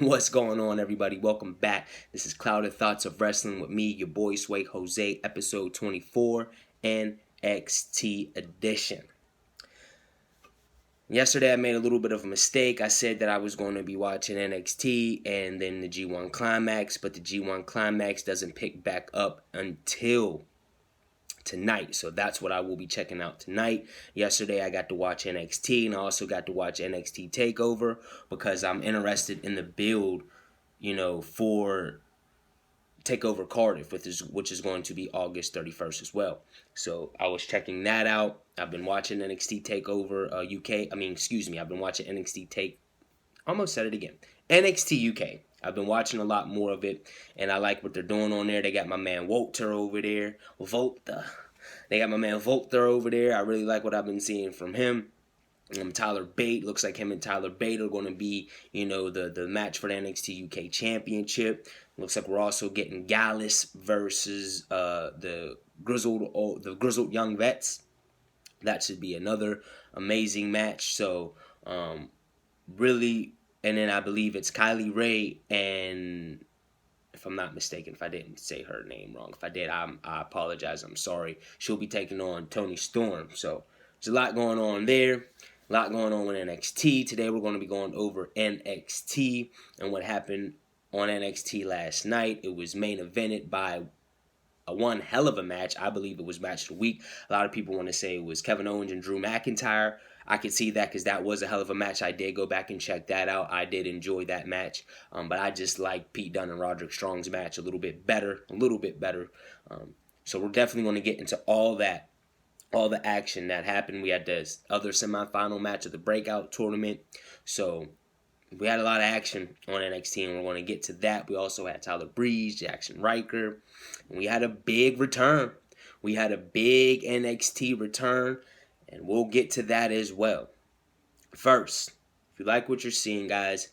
What's going on, everybody? Welcome back. This is Clouded Thoughts of Wrestling with me, your boy Sway Jose, episode 24, NXT Edition. Yesterday, I made a little bit of a mistake. I said that I was going to be watching NXT and then the G1 Climax, but the G1 Climax doesn't pick back up until tonight. So that's what I will be checking out tonight. Yesterday, I got to watch NXT, and I also got to watch NXT TakeOver because I'm interested in the build, for TakeOver Cardiff, which is going to be August 31st as well. So I was checking that out. I've been watching NXT TakeOver UK. I've been watching NXT UK. I've been watching a lot more of it, and I like what they're doing on there. They got my man Walter over there. They got my man Volter over there. I really like what I've been seeing from him. Tyler Bate, looks like him and Tyler Bate are going to be, the match for the NXT UK Championship. Looks like we're also getting Gallus versus the grizzled young vets. That should be another amazing match. So, really, and then I believe it's Kylie Ray and, if I'm not mistaken, if I didn't say her name wrong, if I did, I apologize. I'm sorry. She'll be taking on Toni Storm. So there's a lot going on there. A lot going on with NXT. Today we're going to be going over NXT and what happened on NXT last night. It was main evented by one hell of a match. I believe it was match of the week. A lot of people want to say it was Kevin Owens and Drew McIntyre. I could see that because that was a hell of a match. I did go back and check that out. I did enjoy that match. But I just like Pete Dunne and Roderick Strong's match a little bit better. So we're definitely going to get into all that. All the action that happened. We had the other semifinal match of the breakout tournament. So we had a lot of action on NXT, and we're going to get to that. We also had Tyler Breeze, Jackson Riker. And we had a big return. We had a big NXT return, and we'll get to that as well. First, if you like what you're seeing, guys,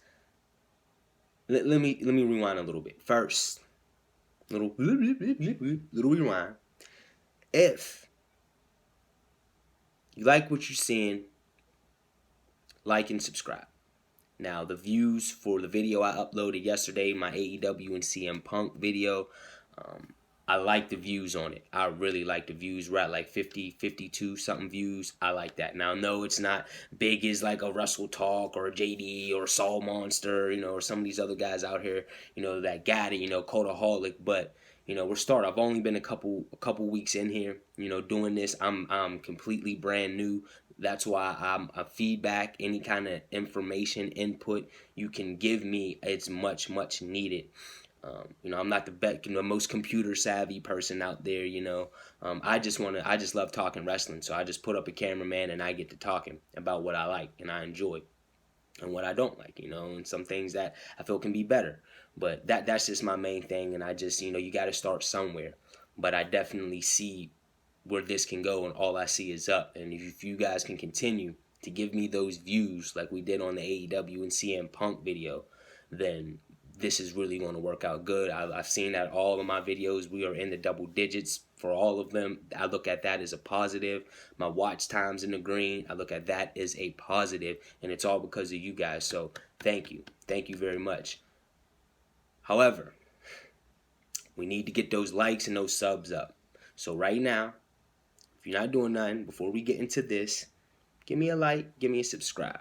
let me rewind a little bit. First, little rewind. If you like what you're seeing, like and subscribe. Now, the views for the video I uploaded yesterday, my AEW and CM Punk video, I like the views on it. I really like the views. We're at like 50, 52 something views. I like that. Now, no, it's not big as like a Russell Talk or a JD or Saul Monster, or some of these other guys out here, that got it, Codaholic, but we're starting. I've only been a couple weeks in here, doing this. I'm completely brand new. That's why I'm a feedback, any kind of information, input you can give me, it's much needed. I'm not the most computer savvy person out there. I just love talking wrestling. So I just put up a cameraman and I get to talking about what I like and I enjoy, and what I don't like, and some things that I feel can be better. But that's just my main thing, and I just, you got to start somewhere. But I definitely see where this can go, and all I see is up. And if you guys can continue to give me those views like we did on the AEW and CM Punk video, then this is really going to work out good. I've seen that all of my videos, we are in the double digits for all of them. I look at that as a positive. My watch time's in the green. I look at that as a positive, and it's all because of you guys. So thank you. Thank you very much. However, we need to get those likes and those subs up. So right now, if you're not doing nothing, before we get into this, give me a like, give me a subscribe.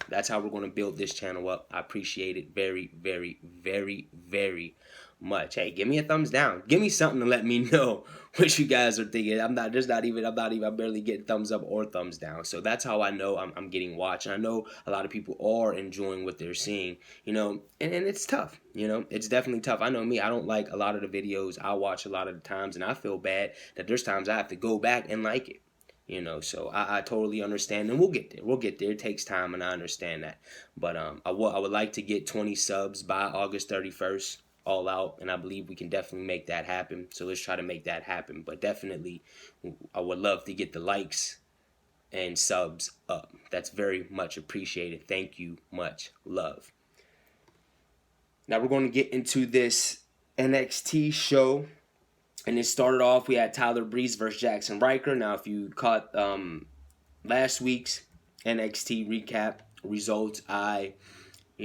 That's how we're going to build this channel up. I appreciate it very, very, very, very much. Hey, give me a thumbs down. Give me something to let me know what you guys are thinking. I'm barely getting thumbs up or thumbs down. So that's how I know I'm getting watched. And I know a lot of people are enjoying what they're seeing, and it's tough. It's definitely tough. I know me, I don't like a lot of the videos I watch a lot of the times, and I feel bad that there's times I have to go back and like it. So I totally understand, and we'll get there. It takes time, and I understand that. But I would like to get 20 subs by August 31st, all out, and I believe we can definitely make that happen. So let's try to make that happen. But definitely, I would love to get the likes and subs up. That's very much appreciated. Thank you, much love. Now we're going to get into this NXT show. And it started off, we had Tyler Breeze versus Jackson Riker. Now, if you caught last week's NXT recap results, I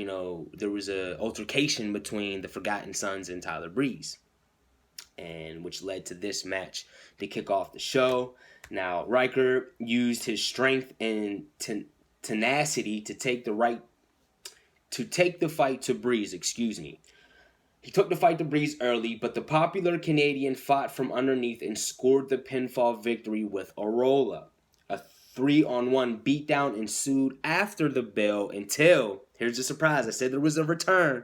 there was a altercation between the Forgotten Sons and Tyler Breeze, and which led to this match to kick off the show. Now, Riker used his strength and tenacity to take the fight to Breeze. Excuse me. He took the fight to Breeze early, but the popular Canadian fought from underneath and scored the pinfall victory with a roll-up. A 3-on-1 beatdown ensued after the bell until, here's the surprise, I said there was a return.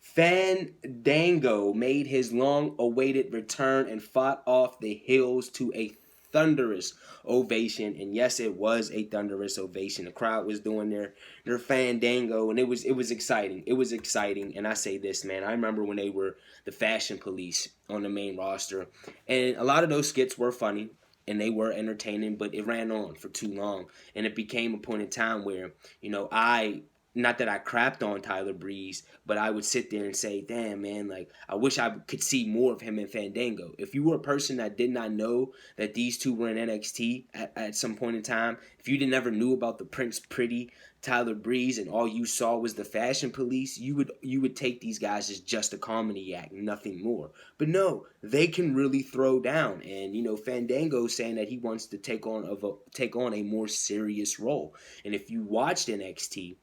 Fandango made his long-awaited return and fought off the heels to a thunderous ovation. And yes, it was a thunderous ovation. The crowd was doing their Fandango, and it was exciting. It was exciting. And I say this, man, I remember when they were the Fashion Police on the main roster, and a lot of those skits were funny and they were entertaining, but it ran on for too long, and it became a point in time where, not that I crapped on Tyler Breeze, but I would sit there and say, damn, man, like, I wish I could see more of him in Fandango. If you were a person that did not know that these two were in NXT at some point in time, if you never knew about the Prince Pretty Tyler Breeze and all you saw was the Fashion Police, you would take these guys as just a comedy act, nothing more. But no, they can really throw down. And, Fandango saying that he wants to take on a more serious role. And if you watched NXT,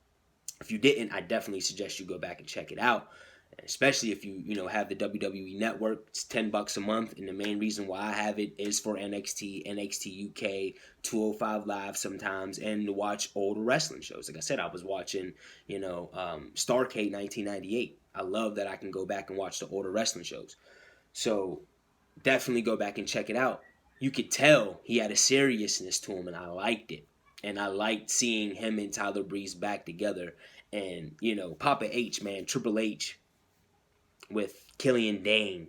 if you didn't, I definitely suggest you go back and check it out, especially if you have the WWE Network. It's $10 a month, and the main reason why I have it is for NXT, NXT UK, 205 Live sometimes, and to watch older wrestling shows. Like I said, I was watching, Starrcade 1998. I love that I can go back and watch the older wrestling shows. So definitely go back and check it out. You could tell he had a seriousness to him, and I liked it. And I liked seeing him and Tyler Breeze back together. And, Papa H, man, Triple H with Killian Dane,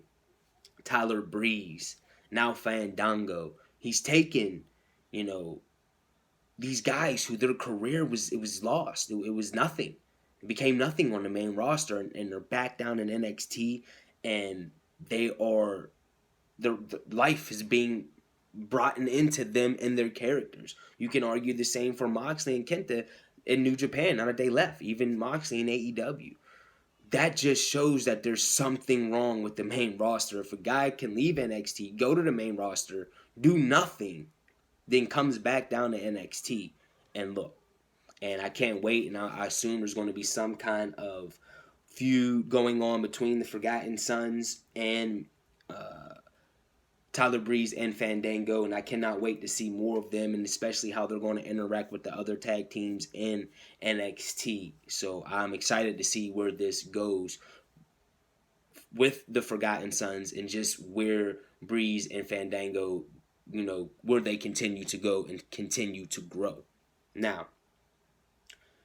Tyler Breeze, now Fandango. He's taken, these guys who their career was lost. It was nothing. It became nothing on the main roster, and they're back down in NXT, and their life is being brought into them and their characters. You can argue the same for Moxley and Kenta in New Japan, not a day left. Even Moxley in AEW. That just shows that there's something wrong with the main roster. If a guy can leave NXT, go to the main roster, do nothing, then comes back down to NXT and look. And I can't wait, and I assume there's going to be some kind of feud going on between the Forgotten Sons and Tyler Breeze and Fandango, and I cannot wait to see more of them, and especially how they're going to interact with the other tag teams in NXT. So I'm excited to see where this goes with the Forgotten Sons and just where Breeze and Fandango, where they continue to go and continue to grow. Now,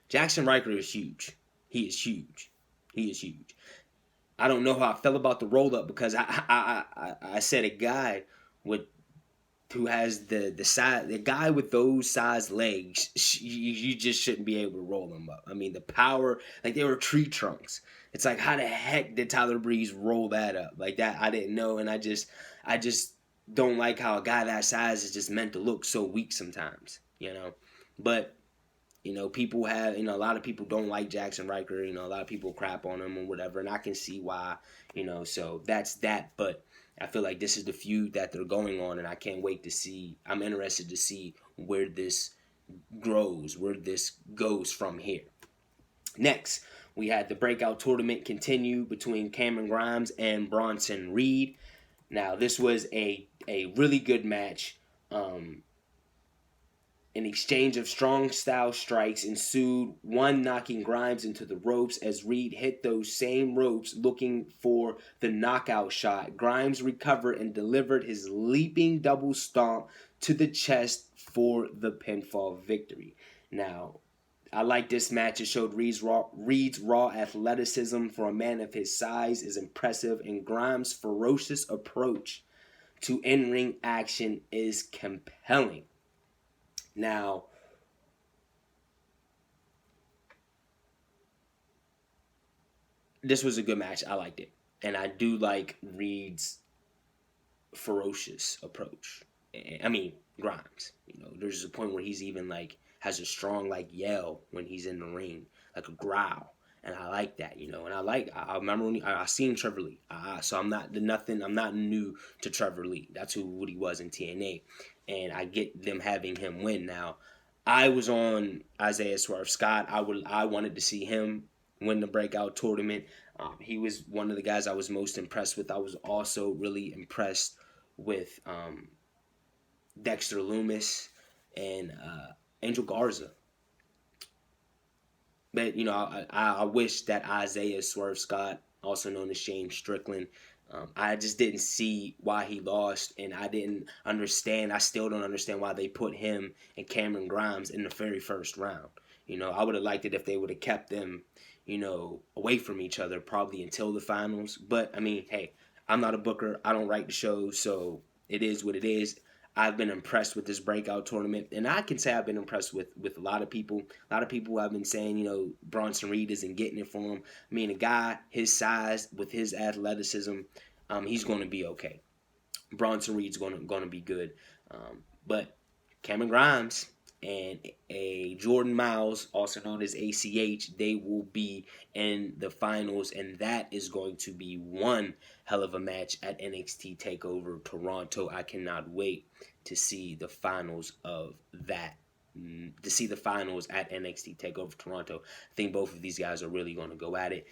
Jackson Riker is huge. He is huge. He is huge. I don't know how I felt about the roll up because I said a guy who has the guy with those size legs, you just shouldn't be able to roll him up. I mean, the power, like they were tree trunks. It's like, how the heck did Tyler Breeze roll that up like that? I didn't know, and I just don't like how a guy that size is just meant to look so weak sometimes, But people have, a lot of people don't like Jackson Riker, a lot of people crap on him or whatever, and I can see why, so that's that, but I feel like this is the feud that they're going on, and I can't wait to see, I'm interested to see where this grows, where this goes from here. Next, we had the breakout tournament continue between Cameron Grimes and Bronson Reed. Now, this was a really good match. An exchange of strong style strikes ensued, one knocking Grimes into the ropes as Reed hit those same ropes looking for the knockout shot. Grimes recovered and delivered his leaping double stomp to the chest for the pinfall victory. Now, I like this match. It showed Reed's raw athleticism for a man of his size is impressive, and Grimes' ferocious approach to in-ring action is compelling. Now, this was a good match. I liked it. And I do like Reed's ferocious approach. I mean, Grimes. There's a point where he's even has a strong yell when he's in the ring, like a growl. And I like that, you know. And I remember when I seen Trevor Lee. So I'm not new to Trevor Lee. That's what he was in TNA. And I get them having him win now. I was on Isaiah Swerve Scott. I wanted to see him win the breakout tournament. He was one of the guys I was most impressed with. I was also really impressed with Dexter Lumis and Angel Garza. But, you know, I wish that Isaiah Swerve Scott, also known as Shane Strickland, I just didn't see why he lost, and I didn't understand. I still don't understand why they put him and Cameron Grimes in the very first round. You know, I would have liked it if they would have kept them, you know, away from each other probably until the finals. But, I mean, hey, I'm not a booker. I don't write the shows, so it is what it is. I've been impressed with this breakout tournament, and I can say I've been impressed with a lot of people. A lot of people have been saying, you know, Bronson Reed isn't getting it for him. I mean, a guy his size with his athleticism, he's going to be okay. Bronson Reed's going to be good, but Cameron Grimes and a Jordan Miles, also known as ACH, they will be in the finals, and that is going to be one hell of a match at NXT TakeOver Toronto. I cannot wait to see the finals of that. To see the finals at NXT TakeOver Toronto. I think both of these guys are really going to go at it.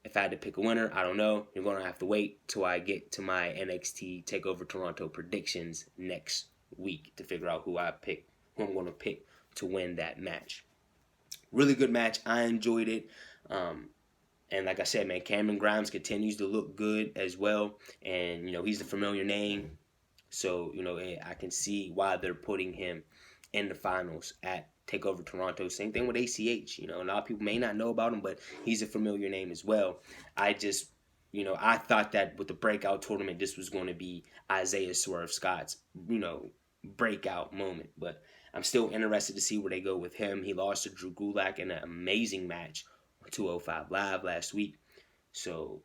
If I had to pick a winner, I don't know. You're going to have to wait till I get to my NXT TakeOver Toronto predictions next week to figure out who I'm going to pick to win that match. Really good match. I enjoyed it. And like I said, man, Cameron Grimes continues to look good as well. And, you know, he's a familiar name. So, you know, I can see why they're putting him in the finals at TakeOver Toronto. Same thing with ACH. You know, a lot of people may not know about him, but he's a familiar name as well. I just, you know, I thought that with the breakout tournament, this was going to be Isaiah Swerve Scott's, you know, breakout moment. But I'm still interested to see where they go with him. He lost to Drew Gulak in an amazing match on 205 Live last week. So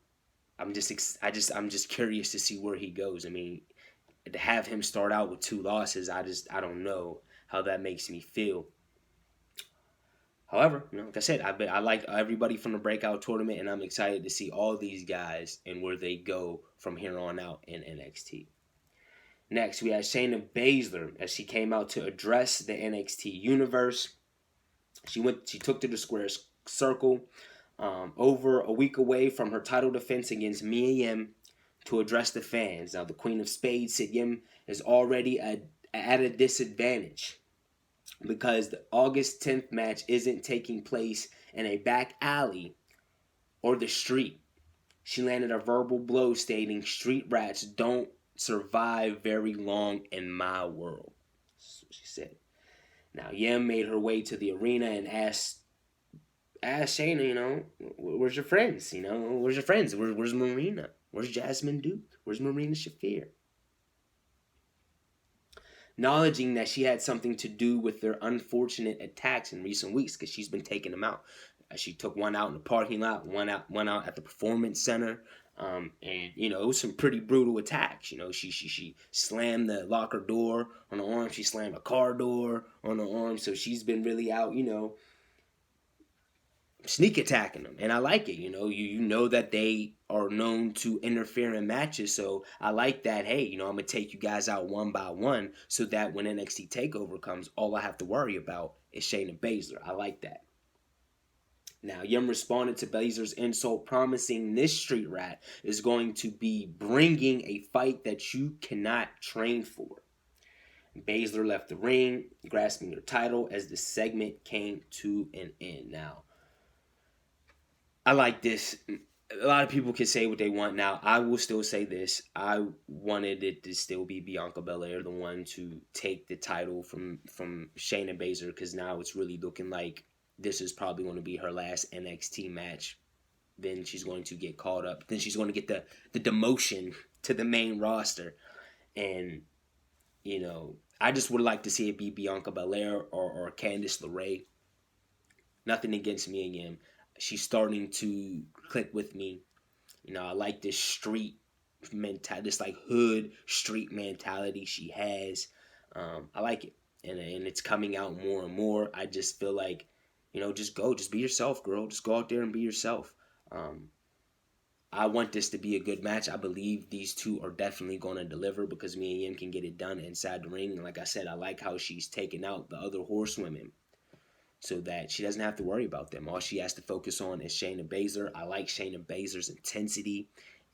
I'm just curious to see where he goes. I mean, to have him start out with 2 losses, I don't know how that makes me feel. However, you know, like I said, I like everybody from the breakout tournament, and I'm excited to see all these guys and where they go from here on out in NXT. Next, we had Shayna Baszler as she came out to address the NXT universe. She took to the square circle over a week away from her title defense against Mia Yim to address the fans. Now, the Queen of Spades said Yim is already at a disadvantage because the August 10th match isn't taking place in a back alley or the street. She landed a verbal blow stating, "Street rats don't survive very long in my world." That's what she said. Now, Yim made her way to the arena and asked Shayna, you know, where's your friends? You know, where's your friends? Where's Marina? Where's Jasmine Duke? Where's Marina Shafir? Acknowledging that she had something to do with their unfortunate attacks in recent weeks because she's been taking them out. She took one out in the parking lot, one out at the Performance Center. And, you know, it was some pretty brutal attacks. You know, she slammed the locker door on the arm. She slammed a car door on the arm. So she's been really out, you know, sneak attacking them. And I like it. You know, you know that they are known to interfere in matches. So I like that. Hey, you know, I'm going to take you guys out one by one so that when NXT TakeOver comes, all I have to worry about is Shayna Baszler. I like that. Now, Yim responded to Baszler's insult, promising this street rat is going to be bringing a fight that you cannot train for. Baszler left the ring, grasping her title as the segment came to an end. Now, I like this. A lot of people can say what they want. Now, I will still say this. I wanted it to still be Bianca Belair, the one to take the title from Shayna Baszler, because now it's really looking like this is probably going to be her last NXT match. Then she's going to get called up. Then she's going to get the demotion to the main roster. And, you know, I just would like to see it be Bianca Belair or Candice LeRae. Nothing against Mia Yim. She's starting to click with me. You know, I like this street mentality, this like hood street mentality she has. I like it. And it's coming out more and more. I just feel like just go. Just be yourself, girl. Just go out there and be yourself. I want this to be a good match. I believe these two are definitely going to deliver because me and Yim can get it done inside the ring. And like I said, I like how she's taken out the other horsewomen so that she doesn't have to worry about them. All she has to focus on is Shayna Baszler. I like Shayna Baszler's intensity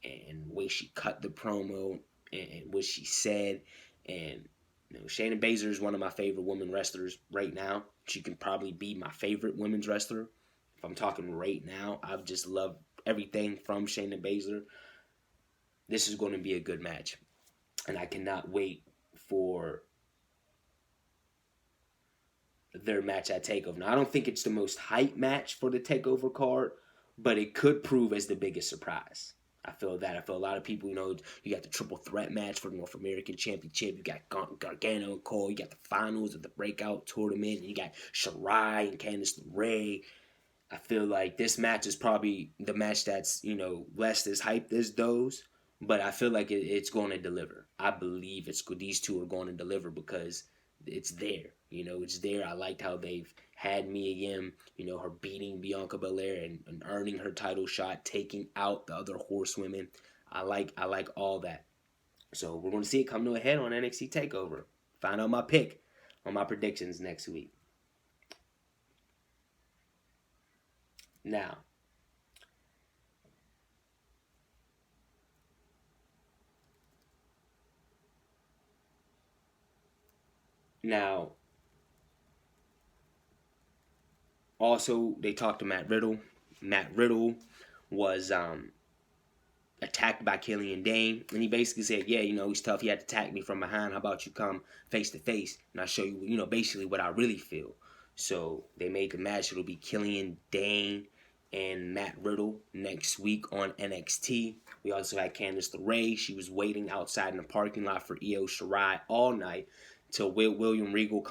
and the way she cut the promo and what she said. And Shayna Baszler is one of my favorite women wrestlers right now. She can probably be my favorite women's wrestler. If I'm talking right now, I've just loved everything from Shayna Baszler. This is going to be a good match. And I cannot wait for their match at TakeOver. Now, I don't think it's the most hype match for the TakeOver card, but it could prove as the biggest surprise. I feel that. I feel a lot of people, you got the triple threat match for the North American Championship. You got Gargano and Cole. You got the finals of the Breakout Tournament. You got Shirai and Candice LeRae. I feel like this match is probably the match that's, less as hyped as those, but I feel like it's going to deliver. I believe these two are going to deliver because it's there. It's there. I liked how they've had Mia Yim, her beating Bianca Belair and earning her title shot, taking out the other horsewomen. I like all that. So we're going to see it come to a head on NXT TakeOver. Find out my pick on my predictions next week. Now, also, they talked to Matt Riddle. Matt Riddle was attacked by Killian Dane, and he basically said, yeah, he's tough. He had to attack me from behind. How about you come face to face, and I'll show you, basically what I really feel. So they made the match. It'll be Killian Dane and Matt Riddle next week on NXT. We also had Candice LeRae. She was waiting outside in the parking lot for Io Shirai all night till William Regal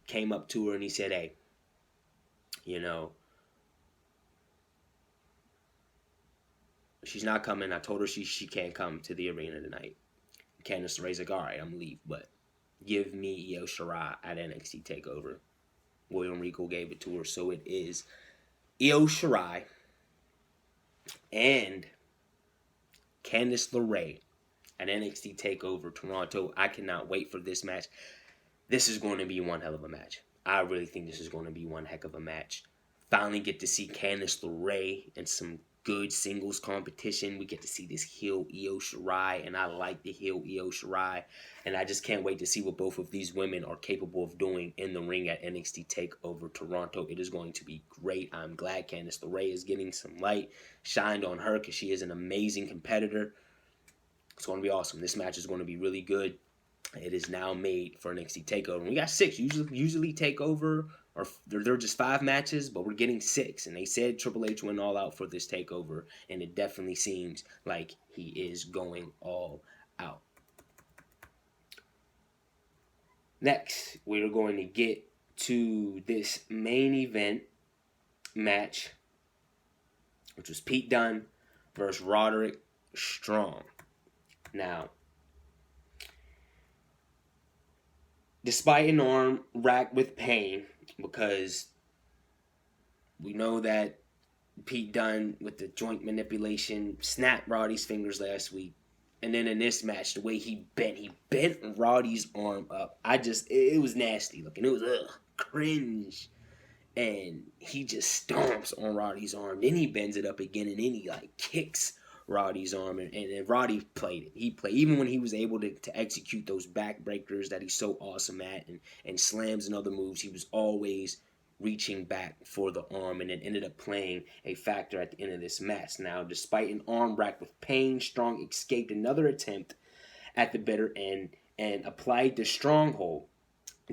came up to her and he said, hey, she's not coming. I told her she can't come to the arena tonight. Candice LeRae's like, all right, I'm going to leave, but give me Io Shirai at NXT TakeOver. William Regal gave it to her, so it is Io Shirai and Candice LeRae at NXT TakeOver Toronto. I cannot wait for this match. This is going to be one hell of a match. I really think this is going to be one heck of a match. Finally get to see Candice LeRae in some good singles competition. We get to see this heel Io Shirai, and I like the heel Io Shirai. And I just can't wait to see what both of these women are capable of doing in the ring at NXT TakeOver Toronto. It is going to be great. I'm glad Candice LeRae is getting some light shined on her because she is an amazing competitor. It's going to be awesome. This match is going to be really good. It is now made for NXT TakeOver. We got 6. Usually TakeOver, or they're just 5 matches, but we're getting 6. And they said Triple H went all out for this TakeOver, and it definitely seems like he is going all out. Next, we're going to get to this main event match, which was Pete Dunne versus Roderick Strong. Now, despite an arm racked with pain, because we know that Pete Dunne, with the joint manipulation, snapped Roddy's fingers last week. And then in this match, the way he bent Roddy's arm up. It was nasty looking. It was, cringe. And he just stomps on Roddy's arm. Then he bends it up again, and then he, kicks Roddy's arm. And Roddy played it. He played, even when he was able to execute those backbreakers that he's so awesome at, and slams and other moves, he was always reaching back for the arm, and it ended up playing a factor at the end of this match. Now, despite an arm racked with pain, Strong escaped another attempt at the bitter end and applied the stronghold.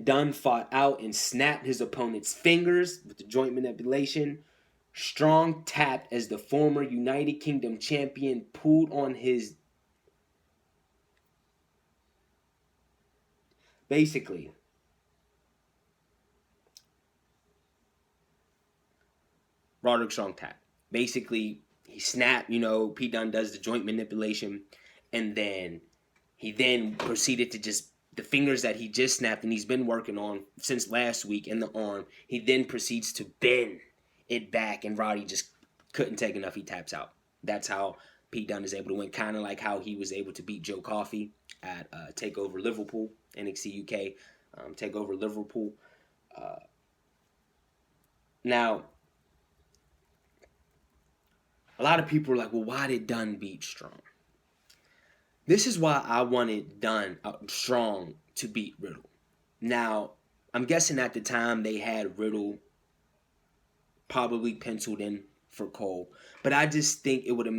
Dunne fought out and snapped his opponent's fingers with the joint manipulation. Strong tapped as the former United Kingdom champion pulled on his... Basically, Roderick Strong tapped. Basically, he snapped, Pete Dunne does the joint manipulation, and then he proceeded to just, the fingers that he just snapped and he's been working on since last week in the arm, he then proceeds to bend it back, and Roddy just couldn't take enough. He taps out. That's how Pete Dunne is able to win, kind of like how he was able to beat Joe Coffey at TakeOver Liverpool, NXT UK, TakeOver Liverpool. Now, a lot of people are like, well, why did Dunne beat Strong? This is why I wanted Dunne, Strong, to beat Riddle. Now, I'm guessing at the time they had Riddle probably penciled in for Cole, but I just think it would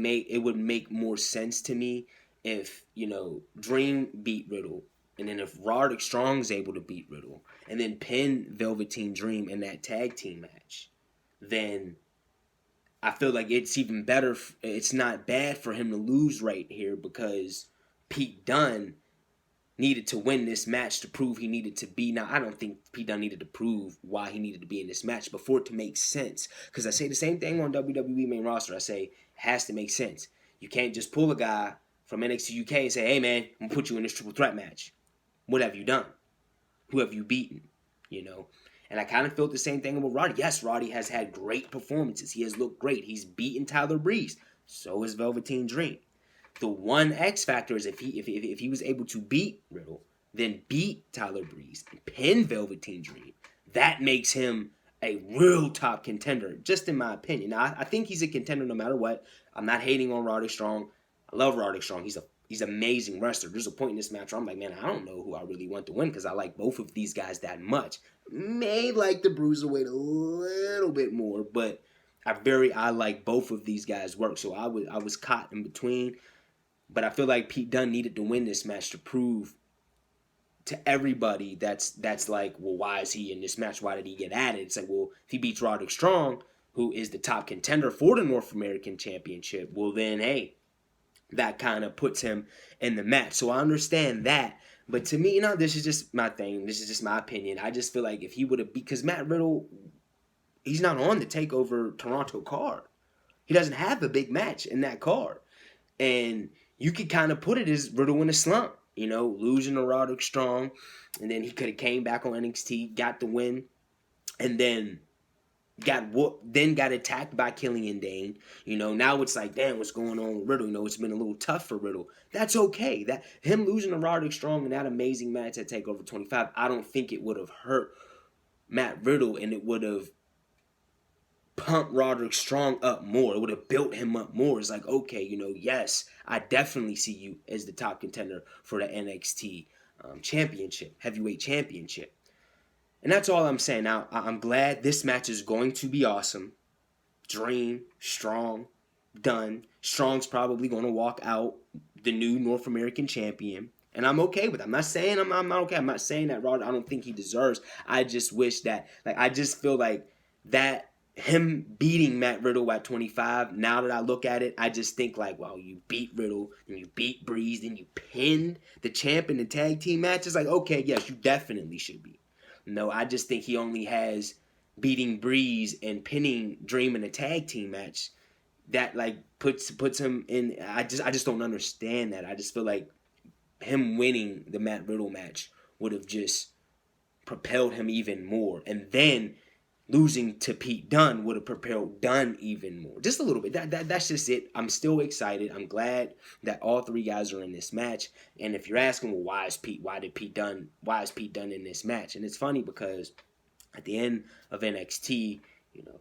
make more sense to me if, Dream beat Riddle, and then if Roderick Strong's able to beat Riddle, and then pin Velveteen Dream in that tag team match, then I feel like it's even better. It's not bad for him to lose right here, because Pete Dunne needed to win this match to prove he needed to be. Now, I don't think Pete Dunne needed to prove why he needed to be in this match, but for it to make sense. Because I say the same thing on WWE main roster. I say it has to make sense. You can't just pull a guy from NXT UK and say, hey, man, I'm going to put you in this triple threat match. What have you done? Who have you beaten? And I kind of felt the same thing about Roddy. Yes, Roddy has had great performances. He has looked great. He's beaten Tyler Breeze. So is Velveteen Dream. The one X factor is if he was able to beat Riddle, then beat Tyler Breeze, and pin Velveteen Dream, that makes him a real top contender, just in my opinion. Now, I think he's a contender no matter what. I'm not hating on Roderick Strong. I love Roderick Strong. He's an amazing wrestler. There's a point in this match where I'm like, man, I don't know who I really want to win, because I like both of these guys that much. May like the Bruiserweight a little bit more, but I like both of these guys' work. So I was caught in between. But I feel like Pete Dunne needed to win this match to prove to everybody that's like, well, why is he in this match? Why did he get added? It's like, well, if he beats Roderick Strong, who is the top contender for the North American Championship, well then, hey, that kind of puts him in the match. So I understand that. But to me, this is just my thing. This is just my opinion. I just feel like if he would have, because Matt Riddle, he's not on the TakeOver Toronto card. He doesn't have a big match in that card. And you could kind of put it as Riddle in a slump, losing to Roderick Strong, and then he could have came back on NXT, got the win, and then got attacked by Killian Dane. Now it's like, damn, what's going on with Riddle? It's been a little tough for Riddle. That's okay. That him losing to Roderick Strong in that amazing match at TakeOver 25, I don't think it would have hurt Matt Riddle, and it would have pumped Roderick Strong up more. It would have built him up more. It's like, okay, yes, I definitely see you as the top contender for the NXT heavyweight championship. And that's all I'm saying. Now, I'm glad this match is going to be awesome. Dream, Strong, Dunne. Strong's probably going to walk out the new North American champion. And I'm okay with it. I'm not saying I'm not okay. I'm not saying that Roderick, I don't think he deserves. I just wish that, I just feel like that him beating Matt Riddle at 25, now that I look at it, I just think like, well, you beat Riddle, and you beat Breeze, then you pinned the champ in the tag team match. It's like, okay, yes, you definitely should be. No, I just think he only has beating Breeze and pinning Dream in a tag team match that puts him in. I just don't understand that. I just feel like him winning the Matt Riddle match would have just propelled him even more, and then losing to Pete Dunne would have propelled Dunne even more. Just a little bit. That's just it. I'm still excited. I'm glad that all three guys are in this match. And if you're asking, well, why is Pete Dunne in this match? And it's funny because at the end of NXT,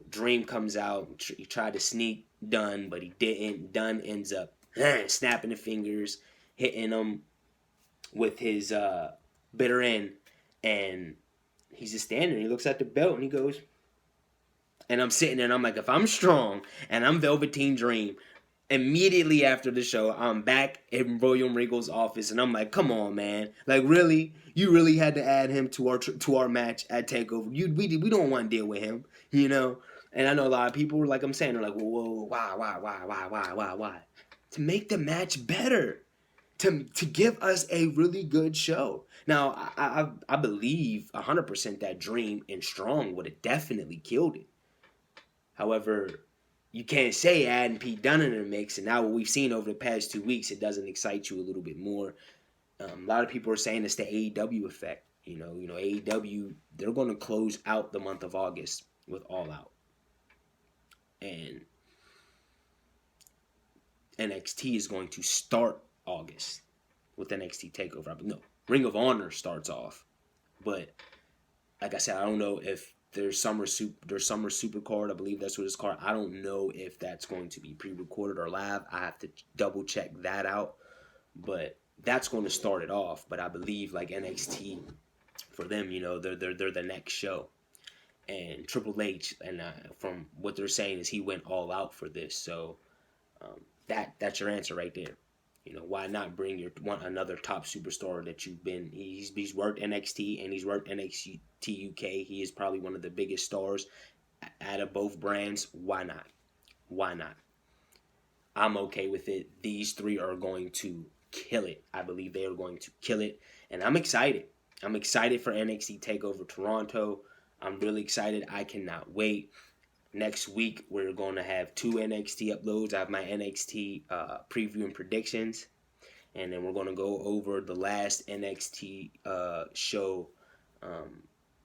Dream comes out. He tried to sneak Dunne, but he didn't. Dunne ends up snapping the fingers, hitting him with his bitter end, and he's just standing there. He looks at the belt and he goes, and I'm sitting there and I'm like, if I'm Strong and I'm Velveteen Dream, immediately after the show, I'm back in William Regal's office and I'm like, come on, man. Like, really? You really had to add him to our match at TakeOver? We don't want to deal with him, And I know a lot of people, like I'm saying, are like, whoa, why? To make the match better. To give us a really good show. Now, I believe 100% that Dream and Strong would have definitely killed it. However, you can't say adding Pete Dunne in the mix, and now what we've seen over the past 2 weeks, it doesn't excite you a little bit more. A lot of people are saying it's the AEW effect. AEW, they're going to close out the month of August with All Out. And NXT is going to start August with NXT TakeOver. No, Ring of Honor starts off. But like I said, I don't know if there's Summer Supercard. I believe that's what it's called. I don't know if that's going to be pre-recorded or live. I have to double check that out. But that's going to start it off. But I believe like NXT, for them, you know, they're the next show. And Triple H, and from what they're saying, is he went all out for this. So that's your answer right there. You know, why not bring another top superstar that you've been? He's worked NXT and he's worked NXT UK. He is probably one of the biggest stars out of both brands. Why not? Why not? I'm okay with it. These three are going to kill it. I believe they are going to kill it, and I'm excited. I'm excited for NXT TakeOver Toronto. I'm really excited. I cannot wait. Next week, we're going to have 2 NXT uploads. I have my NXT preview and predictions. And then we're going to go over the last NXT show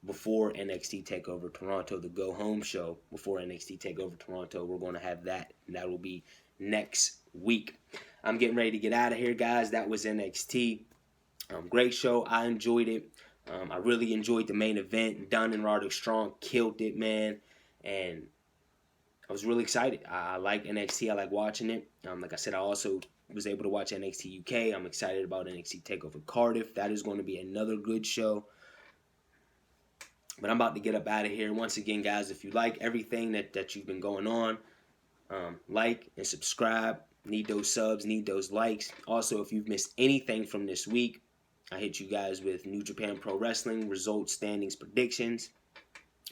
before NXT TakeOver Toronto, the Go Home show before NXT TakeOver Toronto. We're going to have that, and that will be next week. I'm getting ready to get out of here, guys. That was NXT. Great show. I enjoyed it. I really enjoyed the main event. Dunne and Roderick Strong killed it, man. And I was really excited. I like NXT. I like watching it. Like I said, I also was able to watch NXT UK. I'm excited about NXT TakeOver Cardiff. That is going to be another good show. But I'm about to get up out of here. Once again, guys, if you like everything that you've been going on, like and subscribe. Need those subs. Need those likes. Also, if you've missed anything from this week, I hit you guys with New Japan Pro Wrestling results, standings, predictions.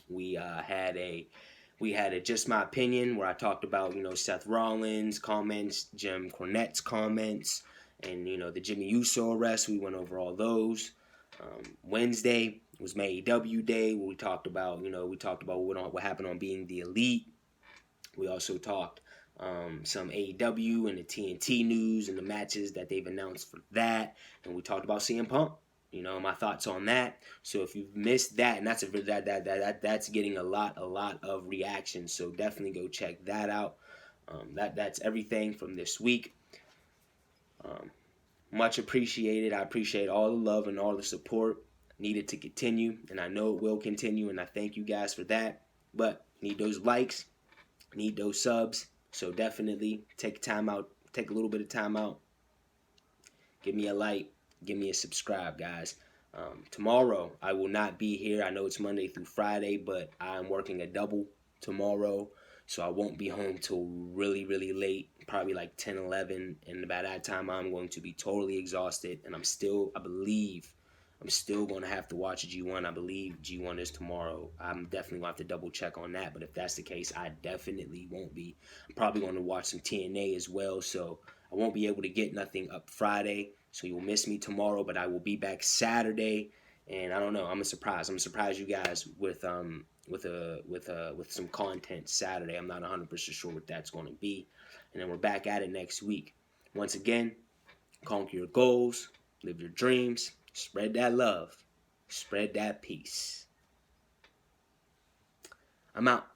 We had a Just My Opinion where I talked about, you know, Seth Rollins' comments, Jim Cornette's comments, and, you know, the Jimmy Uso arrest. We went over all those. Wednesday was my AEW day where we talked about what happened on Being the Elite. We also talked some AEW and the TNT news and the matches that they've announced for that. And we talked about CM Punk. You know, my thoughts on that. So if you've missed that, and that's getting a lot of reactions. So definitely go check that out. That's everything from this week. Much appreciated. I appreciate all the love and all the support needed to continue, and I know it will continue. And I thank you guys for that. But need those likes, need those subs. So definitely take time out. Take a little bit of time out. Give me a like. Give me a subscribe, guys. Tomorrow, I will not be here. I know it's Monday through Friday, but I'm working a double tomorrow, so I won't be home till really, really late, probably like 10, 11, and by that time, I'm going to be totally exhausted, and I believe I'm still going to have to watch G1. I believe G1 is tomorrow. I'm definitely going to have to double check on that, but if that's the case, I definitely won't be. I'm probably going to watch some TNA as well, so I won't be able to get nothing up Friday. So you'll miss me tomorrow, but I will be back Saturday, and I don't know. I'm gonna surprise you guys with some content Saturday. I'm not 100% sure what that's going to be, and then we're back at it next week. Once again, conquer your goals, live your dreams, spread that love, spread that peace. I'm out.